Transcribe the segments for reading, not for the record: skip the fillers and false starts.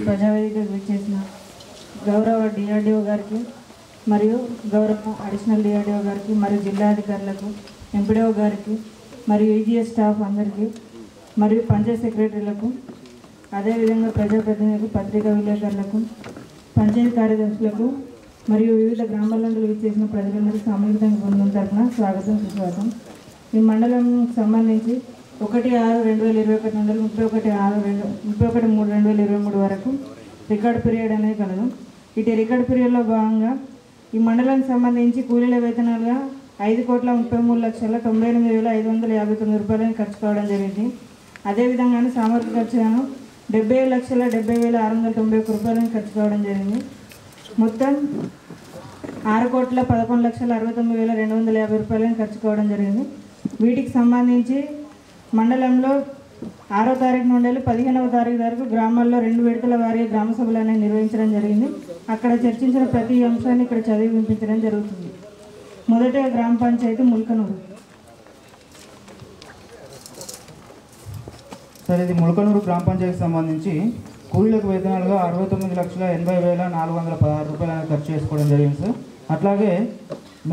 ప్రజావేదికకు విచ్చేసిన గౌరవ డిఆర్డిఓ గారికి మరియు గౌరవ అడిషనల్ డిఆర్డిఓ గారికి మరియు జిల్లా అధికారులకు, ఎంపీడీఓ గారికి మరియు ఈజీఎస్ స్టాఫ్ అందరికీ మరియు పంచాయత్ సెక్రటరీలకు, అదేవిధంగా ప్రజాప్రతినిధులకు, పత్రికా విలేకరులకు, పంచాయతీ కార్యదర్శులకు మరియు వివిధ గ్రామాల నుండి విచ్చేసిన ప్రజలందరికీ సామూహికంగా బృందం తరఫున స్వాగతం, సుస్వాగతం. ఈ మండలంకి సంబంధించి 1/6/2021 నుండి 31/3/2023 వరకు రికార్డ్ పీరియడ్ అనేది కలదు. ఇటు రికార్డ్ పీరియడ్లో భాగంగా ఈ మండలానికి సంబంధించి కూలీల వేతనాలుగా 5,33,98,559 రూపాయలను ఖర్చు కావడం జరిగింది. అదేవిధంగా సామర్థ్య ఖర్చులను 70,70,691 రూపాయలను ఖర్చు కావడం జరిగింది. మొత్తం 6,11,69,250 రూపాయలను ఖర్చు కావడం జరిగింది. వీటికి సంబంధించి మండలంలో 6వ తారీఖు నుండి 15వ తారీఖు వరకు గ్రామాల్లో 2 విడతల వారీగా గ్రామ సభలు అనేవి నిర్వహించడం జరిగింది. అక్కడ చర్చించిన ప్రతి అంశాన్ని ఇక్కడ చదివి వినిపించడం జరుగుతుంది. మొదటగా గ్రామ పంచాయతీ ముల్కనూరు. సార్, ఇది ముల్కనూరు గ్రామ పంచాయతీకి సంబంధించి కూలీలకు వేతనాలుగా 69,80,416 రూపాయలు ఖర్చు చేసుకోవడం జరిగింది సార్. అట్లాగే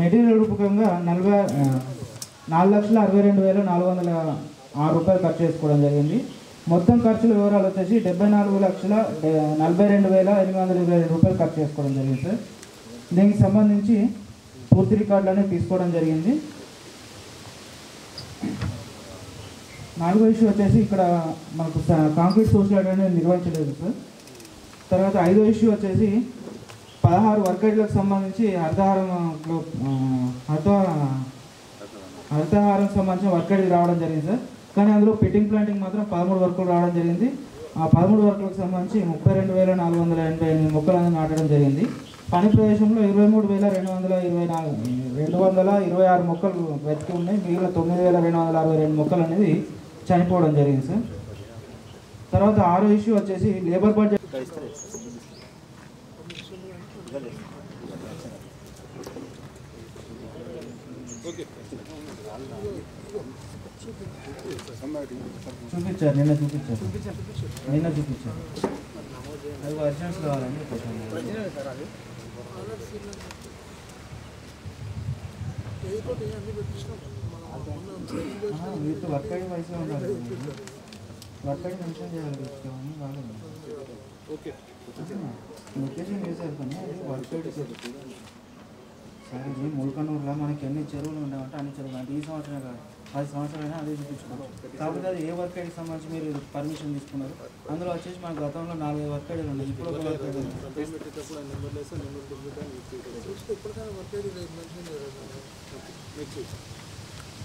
మెటీరియల్ రూపకంగా 4,62,406 రూపాయలు ఖర్చు చేసుకోవడం జరిగింది. మొత్తం ఖర్చుల వివరాలు వచ్చేసి 74,42,822 రూపాయలు ఖర్చు చేసుకోవడం జరిగింది సార్. దీనికి సంబంధించి పూర్తి రికార్డులన్నీ తీసుకోవడం జరిగింది. 4వ ఇష్యూ వచ్చేసి ఇక్కడ మనకు కాంక్రీట్ సోషల్ అనేది నిర్వహించలేదు సార్. తర్వాత 5వ ఇష్యూ వచ్చేసి 16 వర్కర్లకు సంబంధించి హరితహారం సంబంధించిన వర్కర్లు రావడం జరిగింది సార్. కానీ అందులో పిట్టింగ్ ప్లాంటింగ్ మాత్రం 13 వర్కులు రావడం జరిగింది. ఆ 13 వర్కులకు సంబంధించి 32,488 మొక్కలను నాటడం జరిగింది. పని ప్రదేశంలో 23,226 మొక్కలు వెతికి ఉన్నాయి. మిగిలిన 9,262 మొక్కలు అనేది చనిపోవడం జరిగింది సార్. తర్వాత 6వ ఇష్యూ వచ్చేసి లేబర్ బడ్జెట్. చూపించారు నిన్న చూపించారు అది వర్షన్స్ కావాలండి. వీటితో వర్కడి వయసులో ఉండాలి. వర్కడి మెన్షన్ చేయాలి. లొకేషన్ వేసారు కానీ అది వర్కడి సరే. ఇది ముల్కనూరులో మనకి ఎన్ని చెరువులు ఉండేవంటే అన్ని చెరువులు అంటే ఈ సంవత్సరం కాదు 10 సంవత్సరాలైనా అదే చూపించుకోవాలి. కాకపోతే అది ఏ వర్క్ ఐడికి సంబంధించి మీరు పర్మిషన్ తీసుకున్నారు. అందులో వచ్చేసి మన గతంలో 4 వర్క్ ఐడీలు ఉన్నాయి. ఇప్పుడు ఒక వర్క్ ఐడి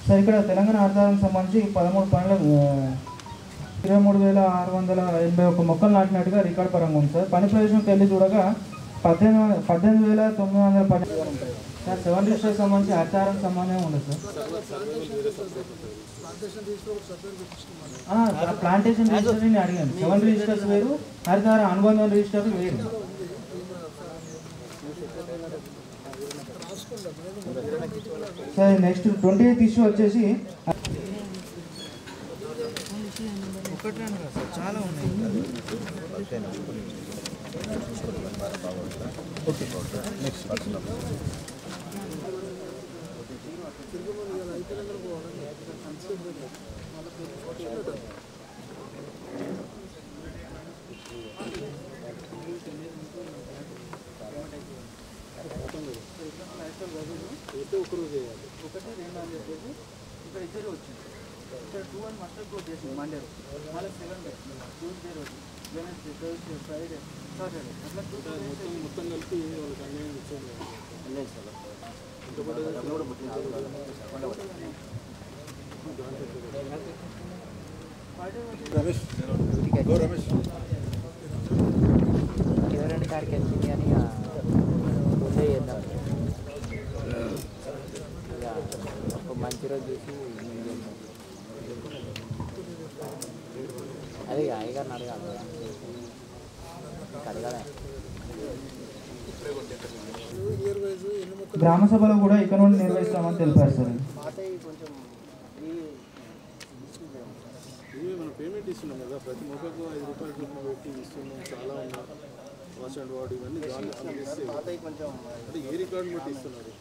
సార్. ఇక్కడ తెలంగాణ ఆధారానికి సంబంధించి 13 పనులు 23,681 మొక్కలు నాటినట్టుగా రికార్డు పరంగా ఉంది సార్. పని ప్రదేశంకి వెళ్ళి చూడగా 18,910 సార్. 7 రిజిస్టర్కి సంబంధించి హరితహారం సంబంధం ఉండదు సార్. ప్లాంటేషన్ రిజిస్టర్ నేను అడిగాను. 7 రిజిస్టర్స్ వేరు, హరితహారం అనుబంధం రిజిస్టర్లు వేరు. సార్ నెక్స్ట్ 28th ఇష్యూ వచ్చేసి చాలా ఉన్నాయి. ఇక్కడ ఇద్దరు వచ్చింది. ఇక్కడ 2 అని మస్టర్ క్లోజ్ చేసింది మండే రోజు, మళ్ళీ 7 డేస్ ట్యూస్డే రోజు, వెనస్డే, థర్స్డే, ఫ్రైడే, సాటర్డే అట్లా మొత్తం కలిపి వాళ్ళకి అన్యాయం ఇచ్చేది రమేష్ ఎవరండి కాడికి వచ్చింది అని ముందే చేద్దాం. ఒక మంచి రోజు చూసి అదే అయ్యగారిని అడగాలి కదా, అడగాలి. గ్రామ సభలో కూడా ఇక్కడ నుండి నిర్వహిస్తామని తెలిపారు సార్. మనం పేమెంట్ ఇస్తున్నాం కదా, ప్రతి మొక్కకు 5 రూపాయలు చొప్పున పెట్టి ఇస్తున్నాం. చాలా ఉన్నాయి వాష్ అండ్ వార్డ్ ఇవన్నీ దాన్ని అందిస్తే అంటే ఏ రికార్డు బట్టి ఇస్తున్నారు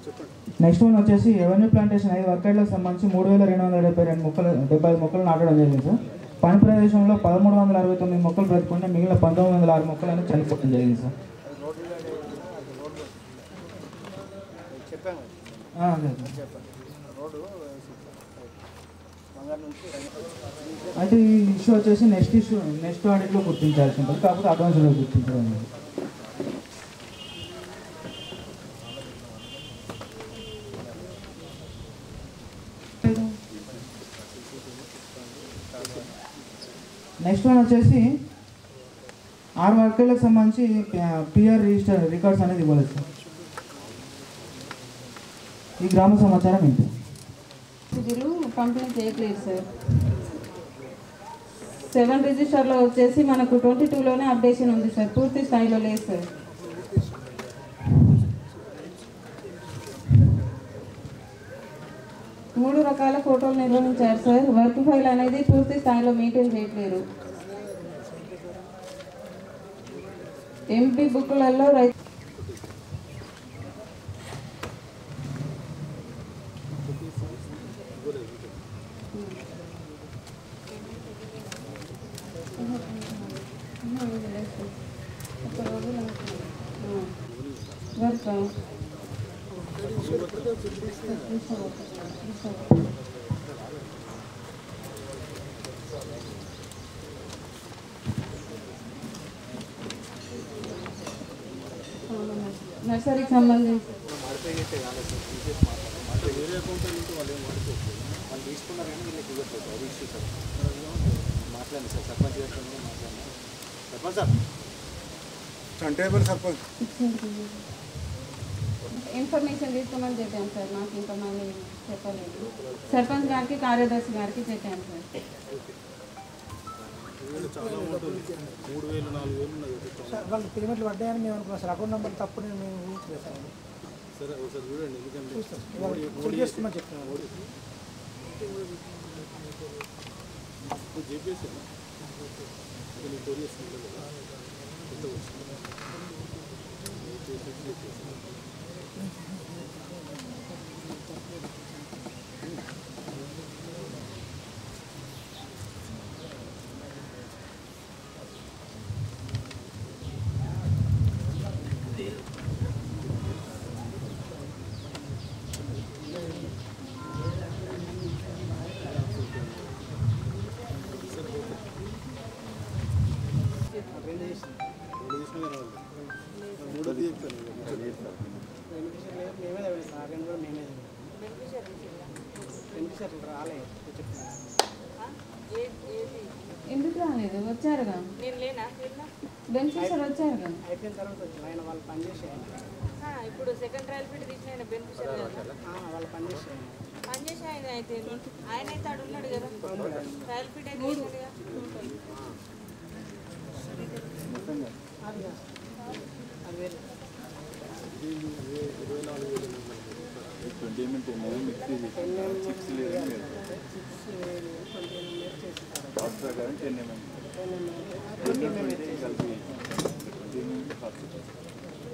చెప్పండి. నెక్స్ట్ వన్ వచ్చేసి ఎవెన్యూ ప్లాంటేషన్ 5 వర్కర్లకు సంబంధించి 3272 మొక్కలు 75 మొక్కలు నాటడం జరిగింది సార్. పని ప్రదేశంలో 1369 మొక్కలు బ్రతుకుంటే మిగిలిన 1906 మొక్కలను చనిపోవడం జరిగింది సార్. అయితే ఈ ఇష్యూ వచ్చేసి నెక్స్ట్ ఆడిట్లో గుర్తించాల్సి ఉంటుంది, కాకపోతే అడ్వాన్స్లో గుర్తించడం లేదు. నెక్స్ట్ వన్ వచ్చేసి 6 వర్కర్లకు సంబంధించి పిఆర్ రికార్డ్స్ అనేది ఇవ్వాలి సార్. ఈ గ్రామ సమాచారం ఏంటి? స్థితిలో పంపిణీ చేయట్లేదు సార్. 7 రిజిస్టర్లో వచ్చేసి మనకు 22లోనే అప్డేషన్ ఉంది సార్, పూర్తి స్థాయిలో లేదు సార్. మూడు రకాల ఫోటోలు నిర్వహించారు సార్. వర్క్ ఫైల్ అనేది పూర్తి స్థాయిలో మెయింటైన్ చేయట్లేదు. ఎంపీ బుక్లలో రైతు వర్క్ నర్సరీకి సంబంధించి వేరే అకౌంట్ నుంచి వాళ్ళు ఏం వాడుకోవచ్చు, వాళ్ళు తీసుకున్నారు కానీ వీళ్ళకి ఇవ్వట్లేదు. అది ఇష్యూ సార్. మాట్లాడండి సార్, సర్పంచ్ గారితో కూడా మాట్లాడండి. Sarpanch sir table sarpanch information తీసుకోమని చెప్పాను సార్. నాకు ఇంకా మళ్ళీ చెప్పలేదు. సర్పంచ్ గారికి కార్యదర్శి గారికి చెప్పాను సార్. చాలా ఉంటుంది, 3000 4000 ఉన్నది. వాళ్ళు పేమెంట్లు పడ్డాయని మేము అనుకున్నాం సార్. అకౌంట్ నెంబర్ తప్పు మేము ఊహించలేదు సార్. సరే ఒకసారి చూడండి, ఎందుకంటే చేసుకున్నా చెప్తున్నాను. జేపీఎస్ కొరియస్ కదా ఎంత వచ్చింది. ఎందుకు రాలేదు? వచ్చారుగా, బెనిఫిషియర్ వచ్చారుగా. అయిపోయిన తర్వాత ఆయన వాళ్ళు పనిచేసేయాలి. ఇప్పుడు సెకండ్ ట్రయల్ ఫిట్ తీసిన బెనిఫిషియర్ వాళ్ళు పనిచేసేయాలి. పనిచేసి ఆయన అయితే ఆడు ఉన్నాడు కదా, ట్రయల్ ఫిట్ అయితే తీసినట్టుగా. అది వేరే 20 మినిట్ ప్రకారం 10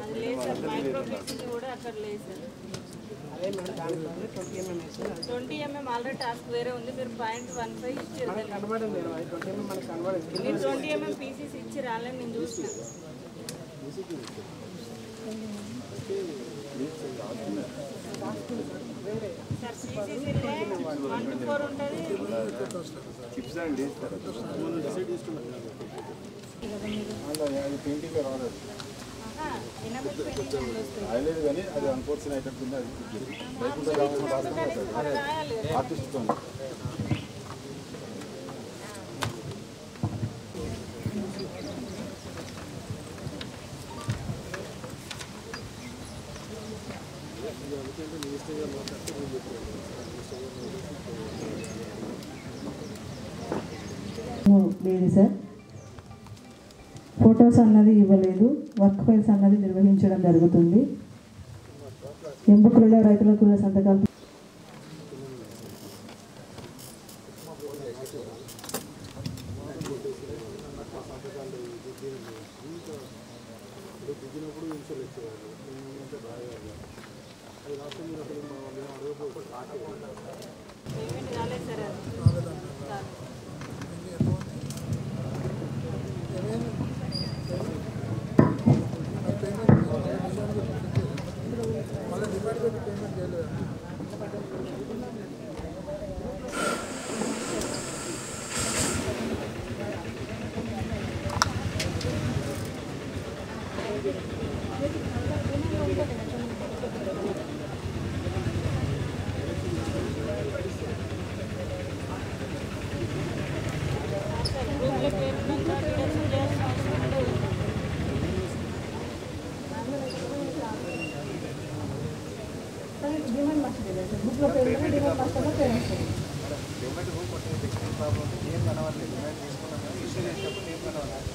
అది లేదు సార్, మైక్రో ఫిక్సింగ్ కూడా అక్కడ లేదు సార్. అదే మేడం, దాంట్లో 20 mm వేసి 20 mm ఆల్రెడీ టాస్క్ వేరే ఉంది. మీరు 0.15 ఇచ్చారు. మనకు కనబడదు మేడం. అది 20 mm మనకు కనబడదు. మీరు 20 mm పీసీస్ ఇచ్చి రాలని నేను చూసిన సార్. పీసీసీ 1 to 4 ఉంటుంది. చిప్స్ అండ్ డిసైడ్ చేసుకున్నాను అది పెయింటింగ్ రాలేదు అయ్యలేదు, కానీ అది అన్ఫోర్చునేట్ ఐటమ్ కింద ఆర్టిస్ట్ లేదు సార్. ఫొటోస్ అన్నది ఇవ్వలేదు. వర్క్ ఫైల్స్ అన్నది నిర్వహించడం జరుగుతుంది. ఎంబుకులలో రైతులకు సంతకాలు కనబడలేదు సార్. బుక్లో పేమెంట్ డిమాండ్ మాత్రమే పేమెంట్ సార్. పేమెంట్ కొన్ని టెక్నికల్ ప్రాబ్లమ్ ఏం కనవట్లేదు. పేమెంట్ తీసుకున్నాం కానీ ఇష్యూ చేసేటప్పుడు ఏం కనవట్లేదు.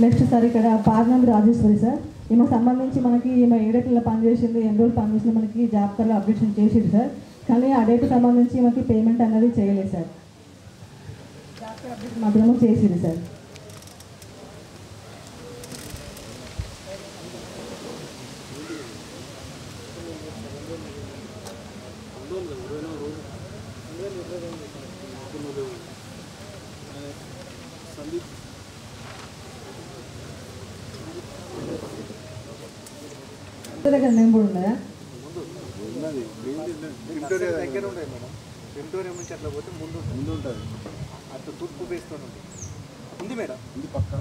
నెక్స్ట్ సార్ ఇక్కడ పార్నమి రాజేశ్వరి సార్, ఈమె సంబంధించి మనకి ఈమె ఏ డేట్లో పనిచేసింది, ఎన్ని రోజులు పనిచేసింది మనకి జాబ్ కార్డులో అప్డేషన్ చేసింది సార్. కానీ ఆ డేట్ సంబంధించి మనకి పేమెంట్ అనేది చేయలేదు సార్. జాబ్ కార్డ్ అప్డేషన్ మాత్రమే చేసింది సార్. దగ్గర నేను కూడా ఉన్నాయా దగ్గర ఉంటాయి మేడం. విక్టోరియా నుంచి అట్లా పోతే ముందు ఉంటుంది. అట్లా తూర్పు బేస్తో ఉంది మేడం. ఉంది పక్క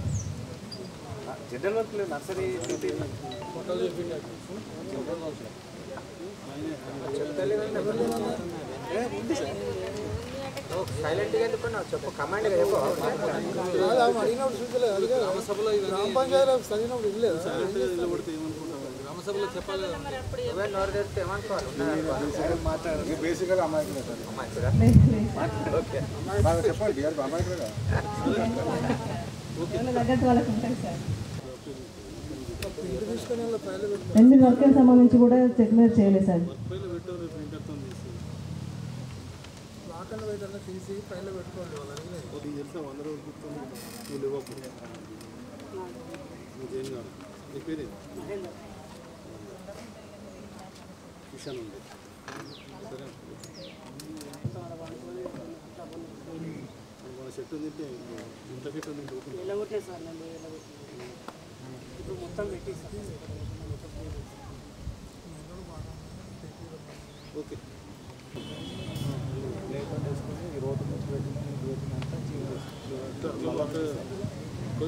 జనరల్ వర్క్ లేదు. నర్సరీ ఉంది సార్. సైలెంట్గా ఎందుకున్నావు చెప్పు. కమాండ్గా చెప్పు. అడిగినప్పుడు చూడలేదు. గ్రామ పంచాయతీలో చదివినప్పుడు ఇవ్వలేదు. గ్రామసభలో చెప్పాలి. బేసిక్గా అమ్మాయికులే సార్. చెప్పండి అమ్మాయికులే తగ్గట్టు వాళ్ళకి ఉంటాయి సార్. ఎన్ని వర్క్కి సంబంధించి కూడా చెక్ మీద చేయలేదు సార్. తీసి ఫైల్లో పెట్టుకోండి. కిషన్ ఉంది సరే. మన చెట్టు తింటే ఇంత చెట్టు తింటే ఇప్పుడు మొత్తం పెట్టి ఓకే.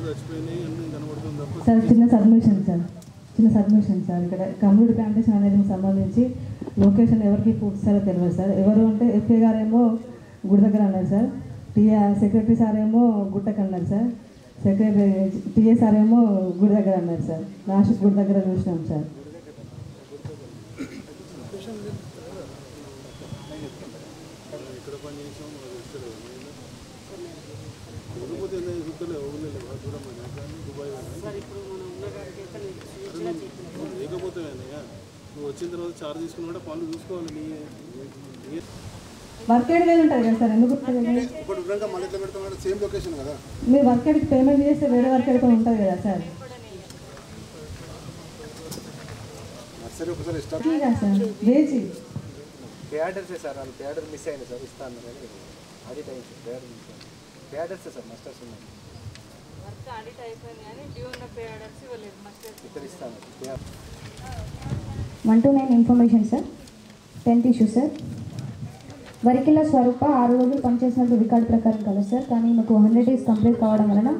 చచ్చిపోయినాయి అన్నీ కనబడుతుంది తప్ప సార్ చిన్న సబ్మిషన్ సార్ ఇక్కడ కమ్యూనిటీ ప్లాంటేషన్ అనేది సంబంధించి లొకేషన్ ఎవరికి పూర్తిసారో తెలియదు సార్. ఎవరు అంటే ఎఫ్ఏ గారేమో గుడి దగ్గర అన్నారు సార్, సెక్రటరీ సార్ ఏమో గుట్టకు అన్నారు సార్, టీఏ సార్ ఏమో గుడి దగ్గర అన్నారు సార్. లాస్ట్ గుడి దగ్గర చూసినాం సార్. ఇక్కడ పని చేసాం లేకపోతే నువ్వు వచ్చిన తర్వాత చార్జ్ తీసుకున్నా పనులు చూసుకోవాలి. వర్క్ ఎయిడ్ వేలు ఉంటుంది కదా సార్, ఎందుకు మళ్ళీ ఎట్లా పెడతాం సేమ్ లొకేషన్ కదా. మీరు వర్క్ ఎయిడ్కి పేమెంట్ చేస్తే వేరే వర్క్ ఎయిడ్ కూడా ఉంటుంది కదా సార్. నర్సరీ ఒకసారి స్టార్ట్ సార్ వేచి పేడర్సే సార్. వాళ్ళు పేడర్ మిస్ అయింది సార్. ఇస్తాను కానీ అది టైం పేడర్ మిస్ అయింది. పేడర్సే సార్ మస్టర్స్ ఉన్నాయి. ఇక్కడ ఇస్తాను 129 information sir. 10th issue sir. Varikilla Swarupa 6 రోజులు పనిచేసినట్టు రికార్డు ప్రకారం కదా సార్. కానీ మాకు 100 days కంప్లీట్ కావడం వలన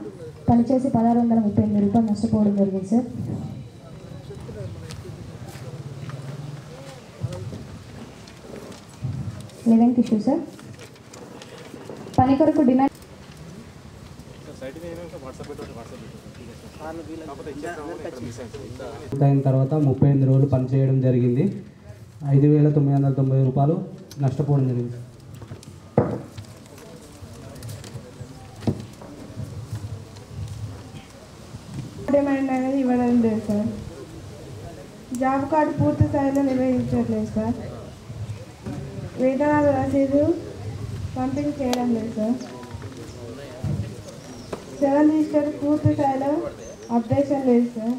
పనిచేసి 1638 రూపాయలు నష్టపోవడం జరిగింది సార్. 11th issue sir. పని కొరకు డిమాండ్ అయిన తర్వాత 38 రోజులు పనిచేయడం జరిగింది. 5,990 రూపాయలు నష్టపోవడం జరిగింది. డిమాండ్ అనేది ఇవ్వడం లేదు సార్. జాబ్ కార్డు పూర్తి స్థాయిలో నిర్వహించట్లేదు సార్. వేతనాలు రసీదు పంపిణీ చేయడం లేదు సార్. 7 రిజిస్టర్ పూర్తి స్థాయిలో అప్డేషన్ లేదు సార్.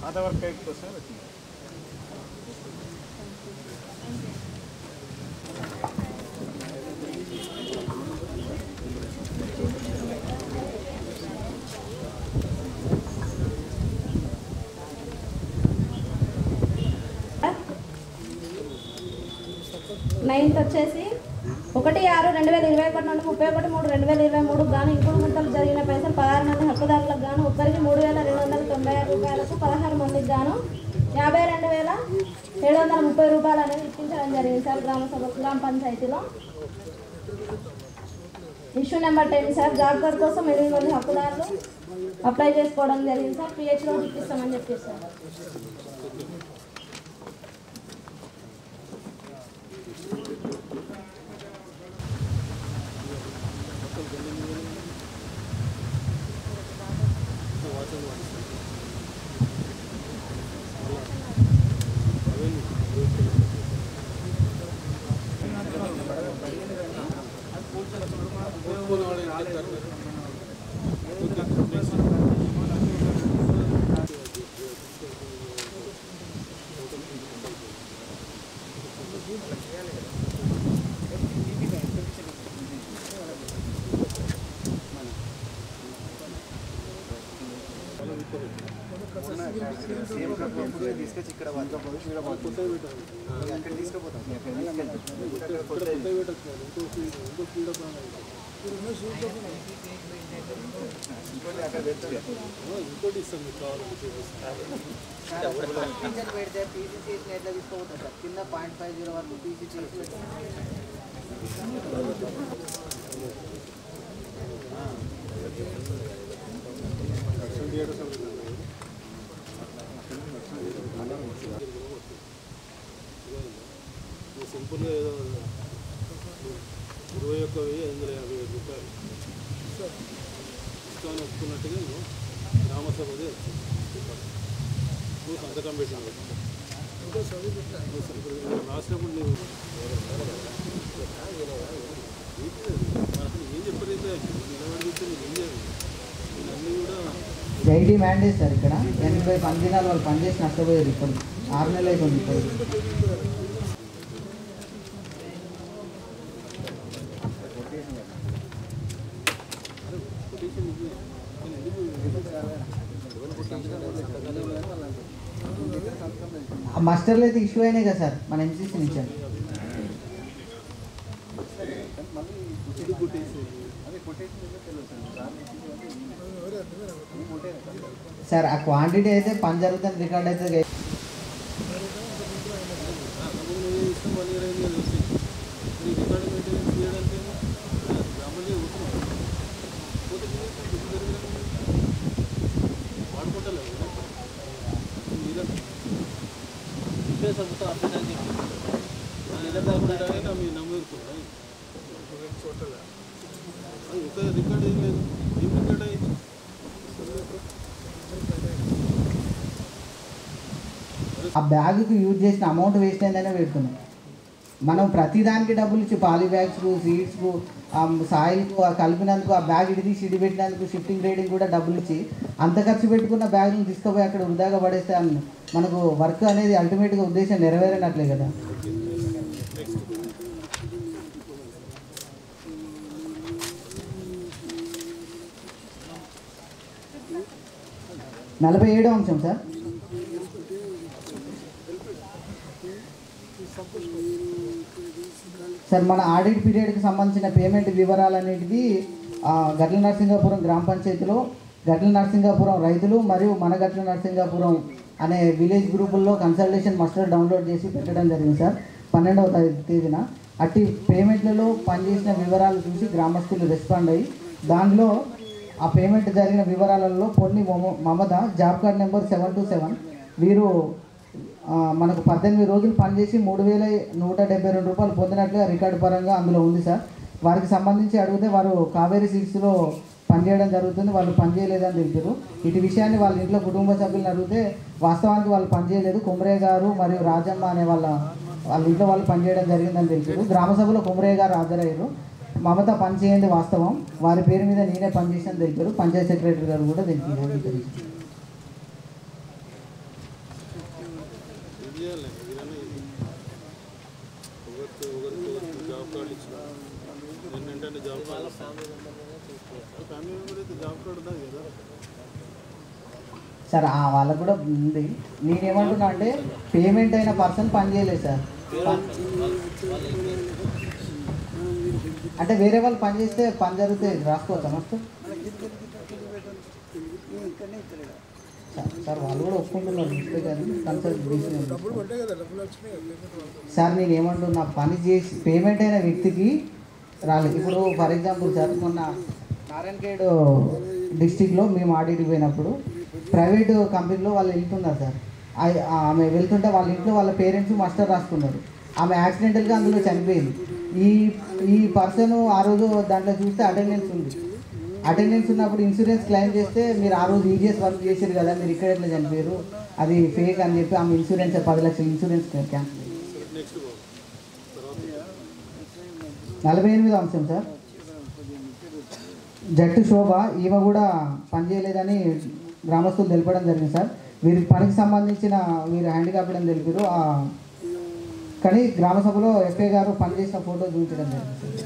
ఆధార్ కార్డ్ కోసం 9th వచ్చేసి 1/6/2021 నుండి 31/3/2023 గాను ఇంకుడు గుంతలు జరిగిన పైసలు 16 మంది హక్కుదారులకు గాను ఒక్కరికి 3,296 రూపాయలకు 16 మందికి గాను 52,730 రూపాయలు అనేది ఇప్పించడం జరిగింది సార్ గ్రామ పంచాయతీలో. Issue number 10 sir, job card కోసం 8 మంది హక్కుదారులు అప్లై చేసుకోవడం జరిగింది సార్. PHలో ఇప్పిస్తామని చెప్పేసి సార్. తీసుకొచ్చి ఇక్కడ అక్కడ తీసుకుపోతాం. ఇంకోటి ఇస్తాం మీకు కావాలంటే పెడితే పీసీసీ ఎట్లా తీసుకోపోతాం సార్. కింద 0.50 వరకు పీసీసీ సింపుల్గా ఏదో 21,550 రూపాయలు ఇస్తామని ఒప్పుకున్నట్టుగా గ్రామసభదే నువ్వు సంతకం పెట్టినావు. రాసినప్పుడు నువ్వు ఏం చెప్పలేదు నిలబడి ఏం చేయాలి అన్నీ కూడా ఐడి మ్యాండేట్ సార్. ఇక్కడ 85 దినాలు వాళ్ళు పనిచేసి నష్టపోయారు. ఇప్పుడు 6 నెలలు అవుతుంది. ఇప్పుడు మాస్టర్లు అయితే ఇష్యూ అయినాయి కదా సార్ మన MCC నుంచి. సార్ ఆ క్వాంటిటీ అయితే పని జరుగుతుంది, రికార్డ్ అయితే రికార్డ్ ఏం లేదు. ఏం రికార్డ్ అయ్యింది? ఆ బ్యాగ్కి యూజ్ చేసిన అమౌంట్ వేస్ట్ అయిందనే పెడుతున్నాం. మనం ప్రతిదానికి డబ్బులు ఇచ్చి పాలీ బ్యాగ్స్కు, సీడ్స్కు, సాయిల్కు కలిపినందుకు, ఆ బ్యాగ్ ఇడి పెట్టినందుకు, షిఫ్టింగ్ రేటింగ్ కూడా డబ్బులు ఇచ్చి అంత ఖర్చు పెట్టుకున్న బ్యాగ్ని తీసుకుపోయి అక్కడ వృధాగా పడేస్తే మనకు వర్క్ అనేది అల్టిమేట్గా ఉద్దేశం నెరవేరినట్లే కదా. 47వ అంశం సార్. సార్ మన ఆడిట్ పీరియడ్కి సంబంధించిన పేమెంట్ వివరాలన్నిటికీ గట్ల నరసింగాపురం గ్రామ పంచాయతీలో గట్ల నరసింగాపురం రైతులు మరియు మన గట్ల నరసింగాపురం అనే విలేజ్ గ్రూపుల్లో కన్సల్టేషన్ మస్టర్ డౌన్లోడ్ చేసి పెట్టడం జరిగింది సార్ 12వ తేదీన. అట్టి పేమెంట్లలో పనిచేసిన వివరాలు చూసి గ్రామస్తులు రెస్పాండ్ అయ్యి దానిలో ఆ పేమెంట్ జరిగిన వివరాలలో పొన్ని మమత జాబ్ కార్డ్ నెంబర్ 727 వీరు మనకు 18 రోజులు పనిచేసి 3,172 రూపాయలు పొందినట్లుగా రికార్డు పరంగా అందులో ఉంది సార్. వారికి సంబంధించి అడిగితే వారు కావేరీ సీడ్స్లో పనిచేయడం జరుగుతుంది, వాళ్ళు పనిచేయలేదని తెలిపారు. ఇటు విషయాన్ని వాళ్ళ ఇంట్లో కుటుంబ సభ్యులను అడిగితే వాస్తవానికి వాళ్ళు పనిచేయలేదు, కుమరయ్య గారు మరియు రాజమ్మ అనే వాళ్ళ ఇంట్లో వాళ్ళు పనిచేయడం జరిగిందని తెలిపారు. గ్రామ సభలో కుమరయ్య గారు హాజరయ్యారు. మమత పనిచేయండి వాస్తవం, వారి పేరు మీద నేనే పనిచేసాను తెలిపారు. పంచాయత్ సెక్రటరీ గారు కూడా తెలిపారు. సార్ వాళ్ళకు కూడా ఉంది. నేనేమంటున్నా అంటే పేమెంట్ అయిన పర్సన్ పని చేయలేదు సార్. అంటే వేరే వాళ్ళు పని చేస్తే పని జరిగితే రాసుకోవచ్చా మస్తు సార్ వాళ్ళు కూడా ఒప్పుకుంటున్నారు మిస్టేక్ అని కన్సల్ట్ సార్ నేను ఏమంటున్నా పని చేసి పేమెంట్ అయిన వ్యక్తికి రాలేదు. ఇప్పుడు ఫర్ ఎగ్జాంపుల్ సార్ మొన్న నారాయణఖేడ్ డిస్టిక్లో మేము ఆడిట్కి పోయినప్పుడు ప్రైవేట్ కంపెనీలో వాళ్ళు వెళ్తున్నారు సార్. ఆమె వెళ్తుంటే వాళ్ళ ఇంట్లో వాళ్ళ పేరెంట్స్ మాస్టర్ రాసుకున్నారు. ఆమె యాక్సిడెంటల్గా అందులో చనిపోయింది. ఈ పర్సన్ ఆ రోజు దాంట్లో చూస్తే అటెండెన్స్ ఉంది. అటెండెన్స్ ఉన్నప్పుడు ఇన్సూరెన్స్ క్లెయిమ్ చేస్తే మీరు ఆ రోజు ఈజీఎస్ వర్క్ చేశారు కదా, మీరు ఇక్కడ ఎట్లా చనిపోయారు, అది ఫేక్ అని చెప్పి ఆమె ఇన్సూరెన్స్ 10 లక్షల ఇన్సూరెన్స్ క్యాన్సిల్. 48వ అంశం సార్, జట్టు శోభ ఈమె కూడా పనిచేయలేదని గ్రామస్తులు తెలపడం జరిగింది సార్. వీరికి పనికి సంబంధించిన వీరు హ్యాండిక్యాప్డ్ అని తెలిపారు. కానీ గ్రామ సభలో ఎస్ఐ గారు పనిచేసిన ఫోటో చూపించడం జరిగింది.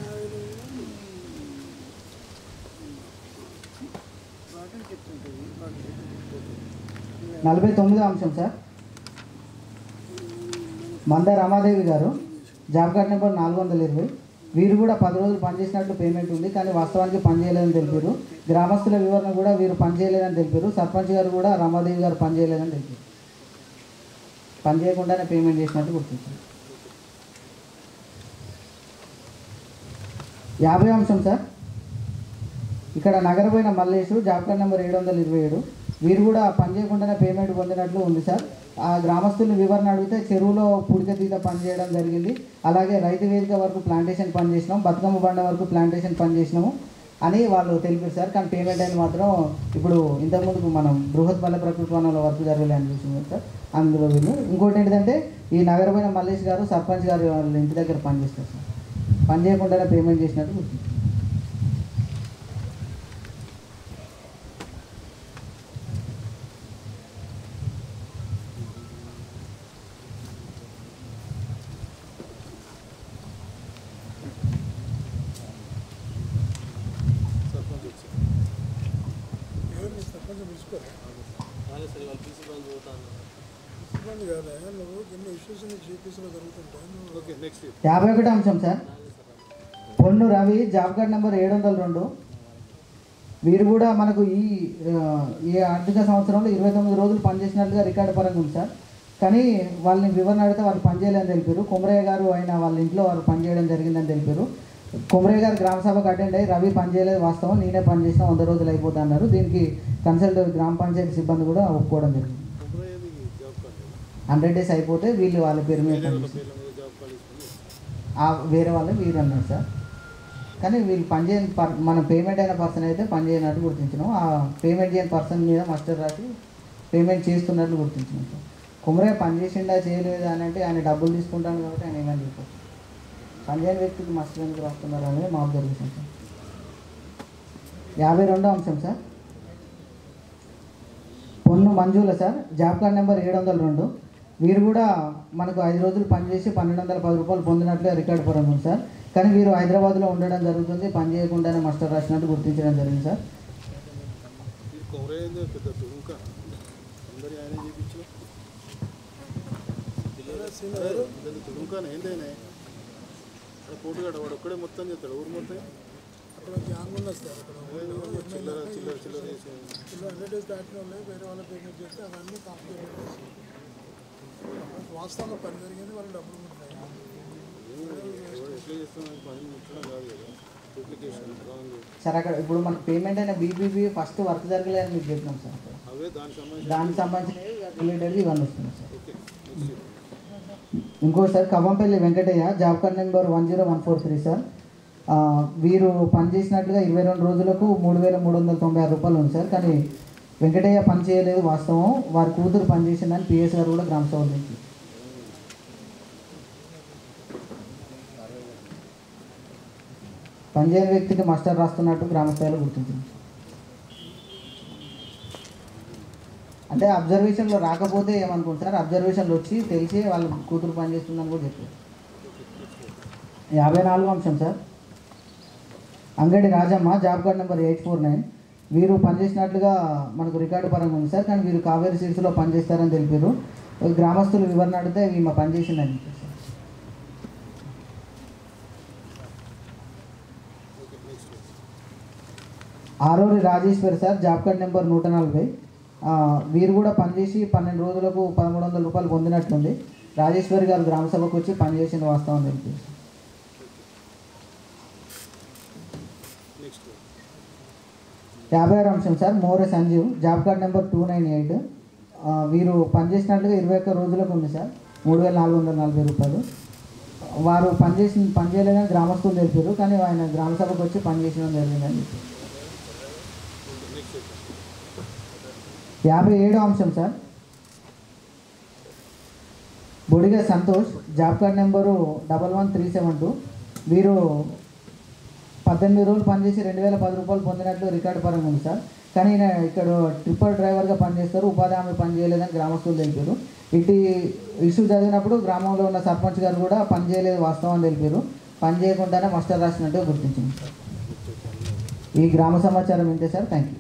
49వ అంశం సార్, మంద రమాదేవి గారు జాబ్ కార్డ్ నెంబర్ 420. వీరు కూడా 10 రోజులు పనిచేసినట్లు పేమెంట్ ఉంది, కానీ వాస్తవానికి పనిచేయలేదని తెలిపారు. గ్రామస్తుల వివరణ కూడా వీరు పనిచేయలేదని తెలిపారు. సర్పంచ్ గారు కూడా రమాదేవి గారు పనిచేయలేదని తెలిపారు. పనిచేయకుండానే పేమెంట్ చేసినట్టు గుర్తించారు. 50వ అంశం సార్, ఇక్కడ నగరపోయిన మల్లేషు జాబ్ కార్డ్ నెంబర్ 727. వీరు కూడా పనిచేయకుండానే పేమెంట్ పొందినట్లు ఉంది సార్. ఆ గ్రామస్తుల వివరణ అడిగితే చెరువులో పుడికతీత పని చేయడం జరిగింది, అలాగే రైతు వేదిక వరకు ప్లాంటేషన్ పని చేసినాం, బతుకమ్మ బండ వరకు ప్లాంటేషన్ పని చేసినాము అని వాళ్ళు తెలిపారు సార్. కానీ పేమెంట్ అయిన మాత్రం ఇప్పుడు ఇంతకుముందుకు మనం బృహత్ పల్లె ప్రకృతి వనంలో వర్క్ జరగలే అని చూసినాం సార్. అందులో వీళ్ళు ఇంకోటి ఏంటంటే ఈ నగరమైన మల్లేష్ గారు సర్పంచ్ గారు వాళ్ళ ఇంటి దగ్గర పనిచేస్తారు సార్. పని చేయకుండానే పేమెంట్ చేసినట్టు గుర్తించారు. 51వ అంశం sir, Ponnu Ravi job card number 702. వీరు కూడా మనకు ఈ ఆర్థిక సంవత్సరంలో 29 రోజులు పనిచేసినట్లుగా రికార్డు పరంగా ఉంది సార్. కానీ వాళ్ళని వివరణ అడిగితే వాళ్ళు పనిచేయలేదని తెలిపారు. కుమరయ్య గారు ఆయన వాళ్ళ ఇంట్లో వారు పనిచేయడం జరిగిందని తెలిపారు. కుమరయ్య గారు గ్రామ సభకు అటెండ్ అయ్యి రవి పనిచేయలేదు వాస్తవం, నేనే పనిచేసిన 100 రోజులు అయిపోతా అన్నారు. దీనికి కన్సల్ట్ గ్రామ పంచాయతీ సిబ్బంది కూడా ఒప్పుకోవడం జరిగింది. 100 డేస్ అయిపోతే వీళ్ళు వాళ్ళ పేరు మీద వేరే వాళ్ళు వీరు అన్నారు సార్. కానీ వీళ్ళు పనిచేయని మనం పేమెంట్ అయిన పర్సన్ అయితే పనిచేయనట్టు గుర్తించినాం. ఆ పేమెంట్ చేయని పర్సన్ మీద మాస్టర్ రాసి పేమెంట్ చేస్తున్నట్లు గుర్తించినాం సార్. కుమరయ్య పనిచేసిండా చేయలేదా అని అంటే ఆయన డబ్బులు తీసుకుంటాను కాబట్టి ఆయన ఏమని చెప్పారు. పనిచేయని వ్యక్తికి మాస్టర్ ఎందుకు రాస్తున్నారు అనేది మా అబ్జర్వేషన్ సార్. 52వ అంశం sir, Ponnu Manjula sir job card number 702. వీరు కూడా మనకు 5 రోజులు పనిచేసి 1210 రూపాయలు పొందినట్లుగా రికార్డు పరంగా ఉంది సార్. కానీ వీరు హైదరాబాద్లో ఉండడం జరుగుతుంది, పని చేయకుండానే మాస్టర్ రాసినట్టు గుర్తించడం జరిగింది సార్. పోటుగాడు వాడు ఒక్కడే మొత్తం చెప్తాడు ఊరు మొత్తం అక్కడ గ్యాంగ్ ఉన్నది సార్. అక్కడ చిల్లర 100 డేస్ దాటిన వాళ్ళు వేరే వాళ్ళ పేమెంట్ చేస్తే అవన్నీ కాంప్లికేట్ చేస్తారు. వాస్తవంగా పని జరిగింది, వాళ్ళు డబ్బులు ఉంటాయి. ఎట్లా చేస్తున్నాం పని ముట్టడం కాదు కదా, డూప్లికేషన్ రాంగ్ సార్. అక్కడ ఇప్పుడు మనకు పేమెంట్ అయిన బీపీపీ ఫస్ట్ వర్క్ జరగలేదని మీకు చెప్పినాం సార్. అవే దానికి సంబంధించిన రిలేటెడ్గా ఇవన్నీ వస్తున్నాయి సార్. ఇంకోటి sir, Kavvampalli Venkataiah job card number 10143 sir. వీరు పనిచేసినట్లుగా 22 రోజులకు 3396 రూపాయలు ఉంది సార్. కానీ వెంకటయ్య పని చేయలేదు వాస్తవం, వారి కూతురు పనిచేసిందని పిఎస్ గారు కూడా గ్రామ సభ నుంచి పనిచేయని వ్యక్తికి మాస్టర్ రాస్తున్నట్టు గ్రామ స్థాయిలో గుర్తించింది. అంటే అబ్జర్వేషన్లో రాకపోతే ఏమనుకుంటారు, అబ్జర్వేషన్లో వచ్చి తెలిసి వాళ్ళ కూతురు పనిచేస్తుందని కూడా చెప్పారు. 54వ అంశం సార్, అంగడి రాజమ్మ జాబ్ కార్డ్ నెంబర్ 849. వీరు పనిచేసినట్లుగా మనకు రికార్డు పరంగా ఉంది సార్. కానీ వీరు కావేరీ సీడ్స్లో పనిచేస్తారని తెలిపారు. గ్రామస్తులు వివరణ అడిగితే ఈమె పనిచేసిందని చెప్పారు sir. Arori Rajeshwari sir, job card number 140. వీరు కూడా పనిచేసి 12 రోజులకు 1300 రూపాయలు పొందినట్లుంది. రాజేశ్వరి గారు గ్రామ సభకు వచ్చి పనిచేసిన వాస్తవం తెలిపి. 56వ అంశం sir, More Sanjeev, job card number 298. వీరు పనిచేసినట్లుగా 21 రోజులకు ఉంది సార్, 3440 రూపాయలు. వారు పనిచేయలేదని గ్రామస్తులు తెలిపారు, కానీ ఆయన గ్రామ సభకు వచ్చి పనిచేయడం జరిగిందని చెప్పి. 57వ అంశం sir, Bodiga Santosh, job card number 11372. వీరు 18 రోజులు పనిచేసి 2010 రూపాయలు పొందినట్లు రికార్డు పరంగా ఉంది సార్, కానీ ఈయన ఇక్కడ ట్రిప్పర్ డ్రైవర్గా పనిచేస్తారు, ఉపాధి హామీ పనిచేయలేదని గ్రామస్తులు తెలిపారు. ఇటు ఇష్యూ జరిగినప్పుడు గ్రామంలో ఉన్న సర్పంచ్ గారు కూడా పనిచేయలేదు వాస్తవం తెలిపారు, పని చేయకుండానే మస్టర్ రాసినట్టు గుర్తించింది సార్. ఈ గ్రామ సమాచారం ఇంతే సార్. Thank you.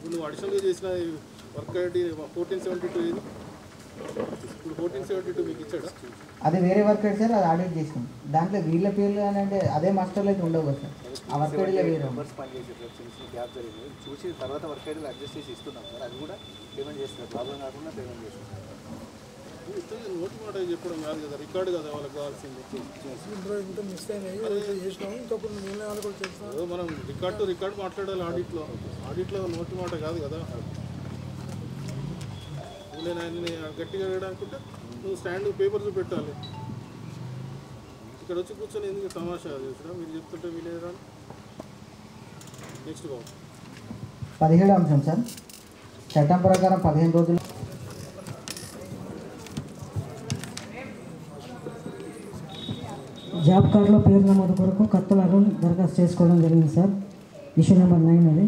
నువ్వు అడిషనల్గా చేసిన వర్క్ ఐడి 1472 ఇది ఇప్పుడు 1472 మీకు ఇచ్చాడా? అది వేరే వర్క్ ఐడి సార్, అది ఆడిట్ చేసినాం. దాంట్లో వీళ్ళ పేర్లు అని అంటే అదే మాస్టర్లో అయితే ఉండవు కదా సార్, ఆ వర్క్ ఐడిలో వేరే గ్యాప్ జరిగింది చూసి తర్వాత వర్క్ ఐడీలో అడ్జస్ట్ చేసి ఇస్తున్నాం సార్, అది కూడా పేమెంట్ చేస్తున్నారు, ప్రాబ్లం కాకుండా పేమెంట్ చేస్తున్నారు. నోటి మాట చెప్పడం కాదు కదా, రికార్డు కదా వాళ్ళకి కావాల్సింది. ఇంకా మిస్ అయినాయి చేసినాము, ఇంకొకరు నేను వాళ్ళు కూడా చేస్తాను. మనం రికార్డ్ టు రికార్డ్ మాట్లాడాలి ఆడిట్లో నోటి మాట కాదు కదా. నేను ఆయన్ని గట్టిగా వేయడానుకుంటే నువ్వు స్టాండ్ పేపర్ చూపెట్టాలి. ఇక్కడ వచ్చి కూర్చొని ఎందుకు తమాషా చేసినా మీరు చెప్తుంటే వినేదా. నెక్స్ట్ బాబు 17వ అంశం సార్, చట్టం ప్రకారం 15 రోజులు జాబ్ కార్డులో పేరు నమోదు కొరకు కత్తులను దరఖాస్తు చేసుకోవడం జరిగింది సార్, ఇష్యూ నెంబర్ 9 అది.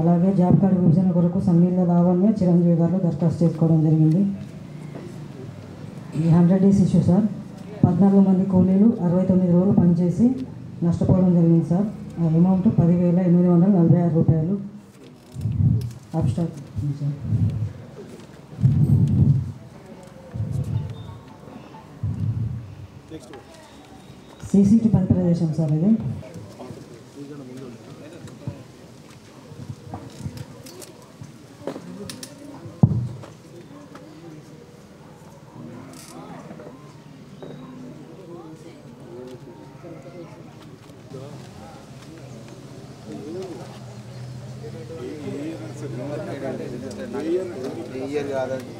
అలాగే జాబ్ కార్డు విభజన కొరకు సమ్మీళ్ళ లావణ్య చిరంజీవి గారు దరఖాస్తు చేసుకోవడం జరిగింది. ఈ 100 డేస్ ఇష్యూ సార్, 14 మంది కూలీలు 69 రోజులు పనిచేసి నష్టపోవడం జరిగింది సార్. ఆ అమౌంట్ 10,846 రూపాయలు. Abstract sir. సీసీటీ పని ప్రదేశం సార్ ఇది. ఇయర్ కాదండి,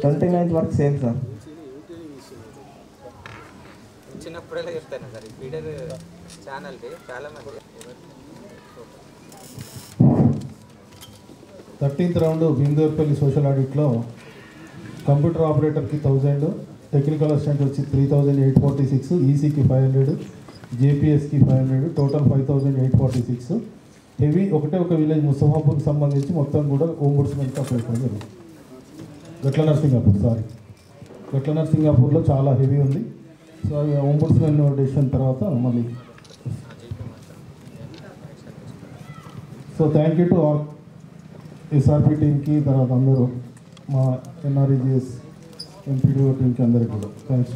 ట్వంటీ నైన్త్ వరకు సేమ్ సార్. చిన్నప్పుడేలా చెప్తాను సార్, ఈ ఫీడర్ ఛానల్కి చాలా మంది 13th రౌండ్ భీమదేవరపల్లి సోషల్ ఆడిట్లో కంప్యూటర్ ఆపరేటర్కి 1000, టెక్నికల్ అసిస్టెంట్ వచ్చి 3846, ఈసీకి 500, జేపీఎస్కి 500, టోటల్ 5846. హెవీ ఒకటే ఒక విలేజ్ ముస్తఫాపూర్కి సంబంధించి మొత్తం కూడా ఓంబుడ్స్మెన్కి అప్లై చేయడం జరిగింది. గట్ల నర్సింగాపూర్లో చాలా హెవీ ఉంది. సో ఓంబుడ్స్మెన్ డెసిషన్ తర్వాత మళ్ళీ. So thank you to all SRP టీమ్కి, తర్వాత అందరూ మా ఎన్ఆర్ఈజిఎస్ ఎంపీడీఓ టీమ్కి అందరికీ కూడా థ్యాంక్స్.